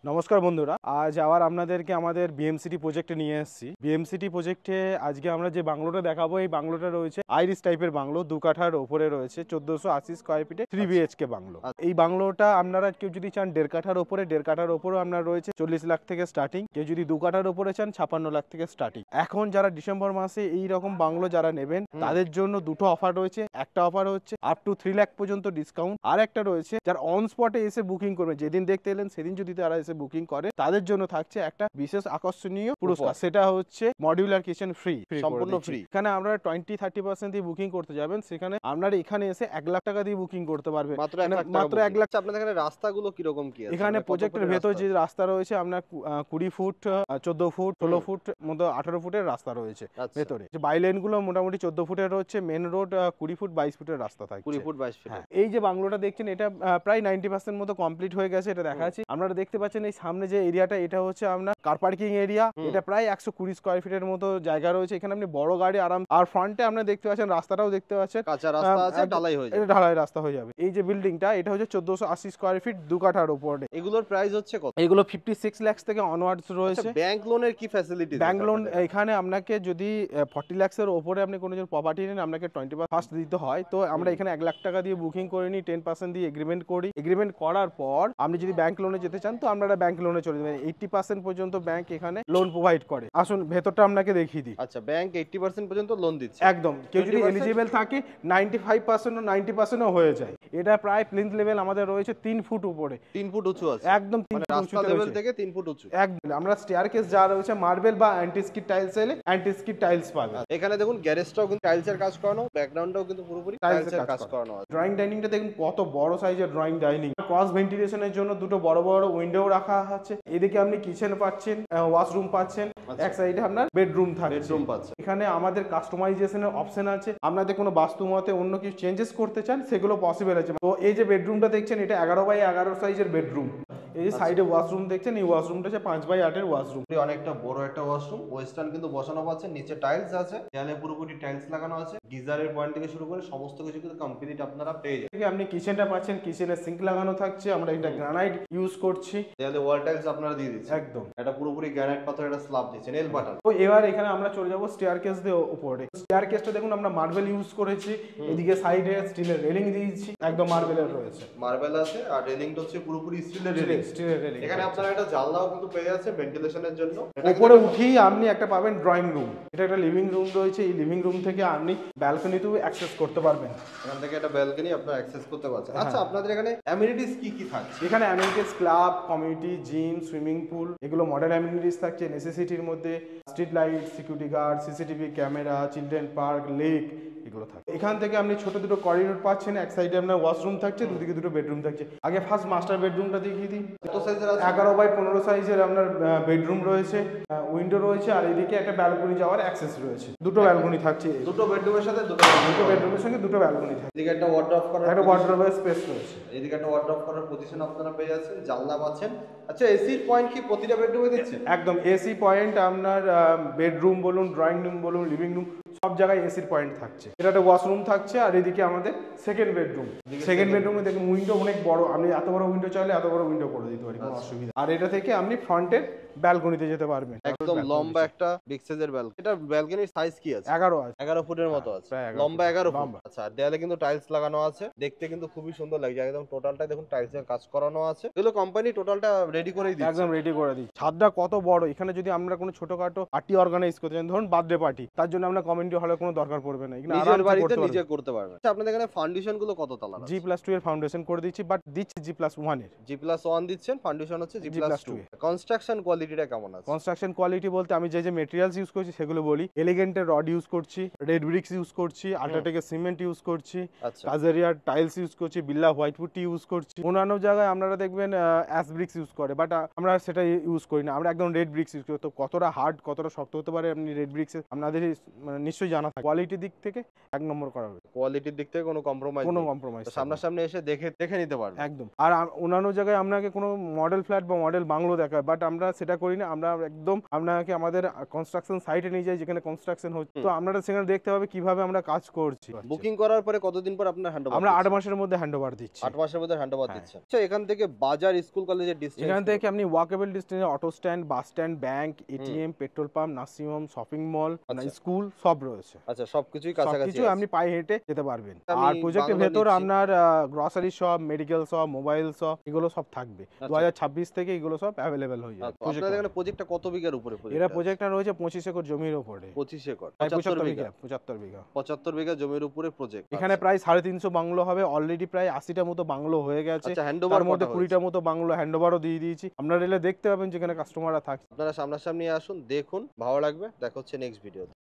নমস্কার বন্ধুরা, আজ আবার আপনাদেরকে আমাদের বিএমসিটি প্রজেক্টে নিয়ে এসেছি। বিএমসিটি প্রজেক্টে আজকে আমরা যে বাংলোটা দেখাবো, এই বাংলোটা রয়েছে আইরিশ টাইপের বাংলো, 2 কাঠার ওপরে রয়েছে, 1480 স্কোয়ার ফিটে 3 বিএইচকে বাংলো। এই বাংলোটা আপনারা কেউ যদি চান 1.5 কাঠার ওপরে, 1.5 কাঠার ওপরেও আপনার রয়েছে 40 লাখ থেকে স্টার্টিং। কেউ যদি 2 কাঠার ওপরে চান 56 লাখ থেকে স্টার্টিং। এখন যারা ডিসেম্বর মাসে এই রকম বাংলো যারা নেবেন তাদের জন্য দুটো অফার রয়েছে। একটা অফার হচ্ছে আপ টু 3 লাখ পর্যন্ত ডিসকাউন্ট, আর একটা রয়েছে যারা অন স্পটে এসে বুকিং করবে, যেদিন দেখতে এলেন সেদিন যদি তারা এসে বুকিং করে তাদের জন্য থাকছে একটা বিশেষ আকর্ষণীয় পুরস্কার, সেটা হচ্ছে মডিউলার কিচেন ফ্রি, সম্পূর্ণ ফ্রি। এখানে আপনারা 20-30% দিয়ে বুকিং করতে যাবেন, সেখানে আপনারা এখানে এসে 1 লাখ টাকা দিয়ে বুকিং করতে পারবেন, মাত্র 1 লাখ। আপনাদের এখানে রাস্তাগুলো কিরকম কি আছে? এখানে প্রজেক্টের ভেতর যে রাস্তা রয়েছে আপনার 20 ফুট, 14 ফুট, 16 ফুট মতো 18 ফুটের রাস্তা রয়েছে ভেতরে। যে বাইলেন গুলো মোটামুটি 14 ফুটের রয়েছে, মেন রোড 20 ফুট 22 ফুটের রাস্তা থাকে, 20 ফুট 22 ফুট। এই যে বাংলোটা দেখছেন এটা প্রায় 90% মতো কমপ্লিট হয়ে গেছে, এটা দেখাচ্ছি। আপনারা দেখতে পাচ্ছেন এই সামনে যে এরিয়াটা, এটা হচ্ছে আপনার কার পার্কিং এরিয়া। এটা প্রায় 120 স্কোয়ার ফিটের মতো জায়গা রয়েছে, এখানে আপনি বড় গাড়ি আরাম। আর ফ্রন্টে আপনি দেখতে পাচ্ছেন রাস্তাটাও দেখতে পাচ্ছেন, কাঁচা রাস্তা আছে, ঢালাই হয়ে যাবে, এটা ঢালাই রাস্তা হয়ে যাবে। এই যে বিল্ডিংটা, এটা হচ্ছে 1480 স্কোয়ার ফিট 2 কাঠার উপরে। এগুলোর প্রাইস হচ্ছে কত? এগুলো 56 লাখ থেকে অনওয়ার্ডস রয়েছে। ব্যাংক লোনের কি ফ্যাসিলিটি? ব্যাংক লোন এখানে আপনাকে যদি 40 লাখের উপরে আপনি কোনো প্রপার্টি নেন, আপনাকে 20% দিতে হয়। তো আমরা এখানে 1 লাখ টাকা দিয়ে বুকিং করে নিই, 10% দিয়ে এগ্রিমেন্ট করি। এগ্রিমেন্ট করার পর আপনি যদি ব্যাংক লোনে যেতে চান তো আপনারা ব্যাংক লোনে চলে যাবেন। 80% পর্যন্ত ব্যাংক এখানে লোন প্রোভাইড করে। আসুন ভেতরটা আপনাকে দেখিয়ে দিই। আচ্ছা, ব্যাংক 80% পর্যন্ত লোন দিচ্ছে একদম। কেউ যদি এলিজিবল থাকে 95% ও 90% ও হয়ে যায়। এটা প্রায় প্লিন্থ লেভেল আমাদের রয়েছে 3 ফুট উপরে, 3 ফুট উঁচু আছে, একদম 3 ফুট উঁচু লেভেল থেকে 3 ফুট উঁচু। একদম। আমরা স্টেয়ারকেস যা রয়েছে মার্বেল বা অ্যান্টি স্কিড টাইলস এলে অ্যান্টি স্কিড টাইলস পাবেন। এখানে দেখুন গ্যারেজটাও কিন্তু টাইলসের কাজ করানো, ব্যাকগ্রাউন্ডটাও কিন্তু পুরোপুরি টাইলসের কাজ করানো আছে। ড্রয়িং ডাইনিংটা দেখুন কত বড় সাইজের ড্রয়িং ডাইনিং, ক্রস ভেন্টিলেশনের জন্য দুটো বড় বড় উইন্ডো রাখা আছে। এদিকে আপনি কিচেন পাচ্ছেন, ওয়াশরুম পাচ্ছেন, এক সাইডে আপনার বেডরুম থাকে, বেডরুম পাচ্ছেন। এখানে আমাদের কাস্টমাইজেশনের অপশন আছে। আপনাদের কোনো বাস্তুমতে অন্য কিছু চেঞ্জেস করতে চান সেগুলো পসিবল আছে। তো এই যে বেডরুমটা দেখছেন, এটা 11x11 সাইজের বেডরুম। এই যে সাইডে ওয়াশরুম দেখছেন, এই ওয়াশরুমটা হচ্ছে 5x8 ওয়াশরুম। অনেকটা বড় একটা ওয়াশরুম, ওয়েস্টার্ন কিন্তু বসানো আছে, নিচে টাইলস আছে, দেয়ালে পুরোপুরি টাইলস লাগানো আছে। গিজারের পয়েন্ট থেকে শুরু করে সমস্ত কিছু কিন্তু কমপ্লিট আপনারা পেয়ে যাবেন। আপনি কিচেনটা পাচ্ছেন, কিচেনে সিঙ্ক লাগানো থাকছে, আমরা এটা গ্রানাইট ইউজ করছি। দেয়ালে ওয়াল টাইলস আপনারা দিয়ে দিচ্ছেন, একদম। এটা পুরোপুরি গ্রানাইট পাথর, এটা স্ল্যাব দিচ্ছেন, এল বাটার। তো এবার এখানে আমরা চলে যাব স্টেয়ারকেস দিয়ে উপরে। স্টেয়ারকেসটা দেখুন আমরা মার্বেল ইউজ করেছি, এদিকে সাইডে স্টিলের রেলিং দিয়েছি, একদম মার্বেলের রয়েছে, মার্বেল আছে। আর রেলিংটা হচ্ছে পুরোপুরি স্টিলের রেলিং। এখানে আপনারা একটা জানলাও কিন্তু পেয়ে যাচ্ছেন ভেন্টিলেশনের জন্য। উপরে উঠেই আপনি একটা পাবেন ড্রয়িং রুম, এটা একটা লিভিং রুম রয়েছে। এই লিভিং রুম থেকে আপনি ব্যালকনিতেও অ্যাক্সেস করতে পারবেন। এখান থেকে একটা ব্যালকনি আপনারা অ্যাক্সেস করতে পারছেন। আচ্ছা, আপনাদের এখানে অ্যামিনিটিস কি কি থাকছে? এখানে amenities club, community gym, swimming pool, এগুলো মডার্ন অ্যামিনিটিস থাকছে। নেসেসিটির মধ্যে street light, security guard, CCTV camera, children park, lake, এগুলো থাকে। এখান থেকে আপনি ছোট দুটো করিডোর পাচ্ছেন, এক সাইডে আপনার ওয়াশরুম থাকছে, দুদিকে দুটো বেডরুম থাকছে। আগে ফার্স্ট মাস্টার বেডরুমটা দেখিয়ে দিই। কত সাইজের আছে? 11x15 সাইজের আপনার বেডরুম রয়েছে, উইন্ডো রয়েছে, আর এদিকে একটা ব্যালকনি যাওয়ার অ্যাক্সেস রয়েছে। দুটো ব্যালকনি থাকছে, দুটো বেডরুমের সাথে দুটো বেডরুমের সঙ্গে দুটো ব্যালকনি থাকছে। এদিকে একটা ওয়ার্ডরোব করার, একটা ওয়ার্ডরোবের স্পেস রয়েছে। এদিকে একটা ওয়ার্ডরোব করার পজিশন আপনারা পেয়ে যাচ্ছেন, জানলা পাচ্ছেন। আচ্ছা, এসির পয়েন্ট কি প্রতিটা বেডরুমে দিচ্ছে? একদম এসি পয়েন্ট আপনার বেডরুম বলুন, ড্রয়িং রুম বলুন, লিভিং রুম, সব জায়গায় এসির পয়েন্ট থাকছে। এটা একটা ওয়াশরুম থাকছে, আর এদিকে আমাদের সেকেন্ড বেডরুম। সেকেন্ড বেডরুমে দেখুন উইন্ডো অনেক বড়, আপনি এত বড় উইন্ডো চাইলে এত বড় উইন্ডো করে দিতে পারি, কোনো অসুবিধা। আর এটা থেকে আপনি ফ্রন্টের ব্যালকনিতে যেতে পারবেন, একদম লম্বা একটা বিগ সাইজের ব্যালকনি। এটা ব্যালকনির সাইজ কি আছে? 11 আছে, 11 ফুটের মতো আছে, লম্বা 11 ফুট। আচ্ছা, দেয়ালে কিন্তু টাইলস লাগানো আছে, দেখতে কিন্তু খুবই সুন্দর লাগছে। একদম টোটালটা দেখুন টাইলসের কাজ করানো আছে। এগুলো কোম্পানি টোটালটা রেডি করেই দিচ্ছে, একদম রেডি করে দিচ্ছে। ছাদটা কত বড়! এখানে যদি আমরা কোনো ছোটখাটো পার্টি অর্গানাইজ করতে চান, ধরুন বার্থডে পার্টি, তার জন্য আমরা কমিউনিটি হলের কোনো দরকার পড়বে না, নিজের বাড়িতে নিজে করতে পারবেন। আচ্ছা, আপনাদের এখানে ফাউন্ডেশন গুলো কত তলা? G+2 এর ফাউন্ডেশন করে দিচ্ছি, বাট দিচ্ছি G+1 এর। G+1 দিচ্ছেন, ফাউন্ডেশন হচ্ছে G+2। কনস্ট্রাকশন কোয়ালিটিটা কেমন আছে? কনস্ট্রাকশন কোয়ালিটি বলতে আমি যে মেটেরিয়ালস ইউজ করছি সেগুলো বলি। এলিগেন্টের রড ইউজ করছি, রেড ব্রিক্স ইউজ করছি, আল্ট্রাটেকের সিমেন্ট ইউজ করছি, কাজারিয়ার টাইলস ইউজ করছি, বিল্লা হোয়াইট পুট্টি ইউজ করছি। অন্যান্য জায়গায় আপনারা দেখবেন অ্যাশ ব্রিক্স ইউজ করে, বাট আমরা সেটা ইউজ করি না, আমরা একদম রেড ব্রিক্স ইউজ করি। তো কতটা হার্ড, কতটা শক্ত হতে পারে আপনি রেড ব্রিক্স আপনাদের নিশ্চয়ই জানা থাকে। কোয়ালিটির দিক থেকে 1 নম্বর করা হবে, কোয়ালিটির দিক থেকে কোনো কম্প্রোমাইজ কোনো নেই। কম্প্রোমাইজ তো সামনাসামনি এসে দেখে নিতে পারবে। একদম। আর অন্যান্য জায়গায় আপনাকে কোনো মডেল ফ্ল্যাট বা মডেল বাংলো দেখায়, বাট আমরা সেটা করি না। আমরা একদম আপনাকে আমাদের কনস্ট্রাকশন সাইটে নিয়ে যাই, যেখানে কনস্ট্রাকশন হচ্ছে। তো আপনারা সেখানে দেখতে পাবে কিভাবে আমরা কাজ করছি। বুকিং করার পরে কতদিন পর আপনার হ্যান্ডওভার? আমরা 8 মাসের মধ্যে হ্যান্ডওভার দিচ্ছি। 8 মাসের মধ্যে হ্যান্ডওভার হ্যাঁ। দিচ্ছেন। আচ্ছা, এখান থেকে বাজার, স্কুল, কলেজের ডিসটেন্স? এখান থেকে আপনি ওয়াকেবল ডিস্টেন্সে auto stand, bus stand, bank, ATM, petrol pump, nursing home, shopping mall, school সব রয়েছে। আচ্ছা, সবকিছুই কাছাকাছি সবকিছু আপনি পায়ে হেঁটে যেতে পারবেন। আমি আর প্রজেক্টের বাংলো ভেতর নিচ্ছি। আপনার grocery shop, medical shop, mobile shop এগুলো সব থাকবে। 2026 থেকে এগুলো সব অ্যাভেলেবেল হয়ে যাবে। আপনাদের এখানে প্রজেক্টটা কত বিঘার উপরে? এরা প্রজেক্টটা রয়েছে 25 একর জমির উপরে। 25 একর, 75 75 বিঘা। বিঘা। 75 বিঘা। 75 বিঘা জমির উপরে প্রজেক্ট। এখানে প্রায় 350 বাংলো হবে। অলরেডি প্রায় 80টা মতো বাংলো হয়ে গেছে। আচ্ছা, হ্যান্ডওভার তার মধ্যে 20টা মতো বাংলো হ্যান্ডওভারও দিয়ে দিয়েছি। আপনারা এলে দেখতে পাবেন যেখানে কাস্টমাররা থাকে। আপনারা সামনাসামনি আসুন, দেখুন, ভালো লাগবে। দেখা হচ্ছে নেক্সট ভিডিওতে।